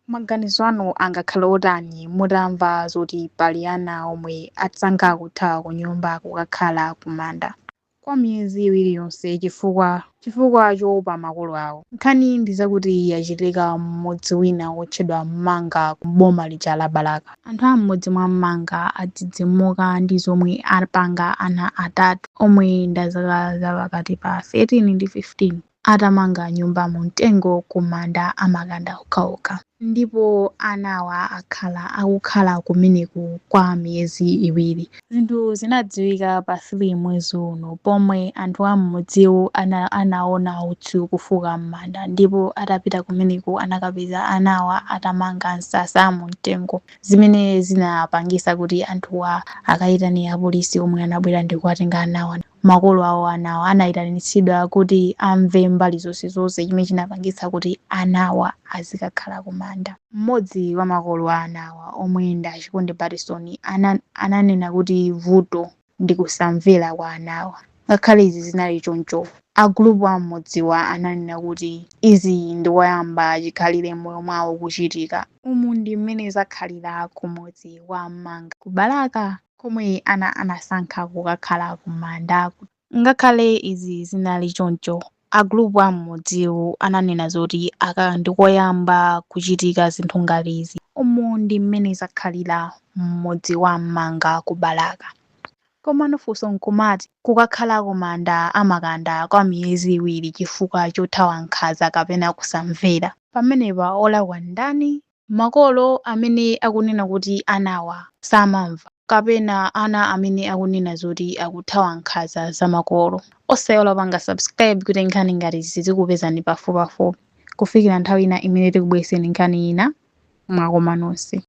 Maganizo anu angakhala otani mutamva zoti pali ana omwe atsankha kuthawa ku nyumba kukakhala ku manda kwa miyezi iwiri yonse chifukwa choopa makolo awo. Nkhani ndi zakuti yachitika m'mudzi wina wotchedwa Manga ku boma lija la Balaka. Anthu a m'mudzi mwa Manga adzidzimuka ndi zomwe apanga ana atatu omwe ndi azaka zapakati pa 13 ndi 15 atamanga nyumba mu mtengo ku manda amakanda okhaokha. Ndipo anawa akukhala kumeneku kwa miyezi iwiri. Zinthu zinadziwika pa 3 mwezi uno pomwe anthu a m'mudziwo anaona utsi kufuka m'manda ndipo atapita kumeneku anakapeza anawa atamanga msasa mu mtengo, zimene zinapangisa kuti anthuwa akayitane apolisi omwe anabwera ndi kuwatenga anawa. Makolo awo anawa anayitanitsidwa kuti amve mbali zonse chimene chinapangisa kuti anawa azikakhala ku manda. Mmodzi wa makolo a anawa omwe ndi Achikondi Patterson ananena kuti vuto ndi kusamvera kwa anawa. Ngakhale izi zinali choncho, agulupu a m'mudziwa ananena kuti izi ndi koyamba chikhalire m'moyo mwawo kuchitika. Umu ndi mmene zakhalira ku mudzi wa Manga ku Balaka komwe anasankha kukakhala ku manda. Ngakhale izi zinali choncho, agulupu a m'mudziwo ananena zoti ndi koyamba kuchitika zinthu ngati izi. Umu ndi mmene zakhalira m'mudzi wa Manga ku Balaka. Koma funso nkumati kukakhala ku manda amakanda kwa miyezi iwiri chifukwa chothawa nkhanza kapena kusamvera, pamenepa olakwa ndani? Makolo amene akunena kuti anawa samamva kapena ana amene akunena zoti akuthawa nkhanza za makolo? Osayiwala kupanga subscribe kuti nkhani ngati izi zikupezani pafupipafupi. Kufikira nthawi ina imene tikubwereseni nkhani ina, mwakoma nonse.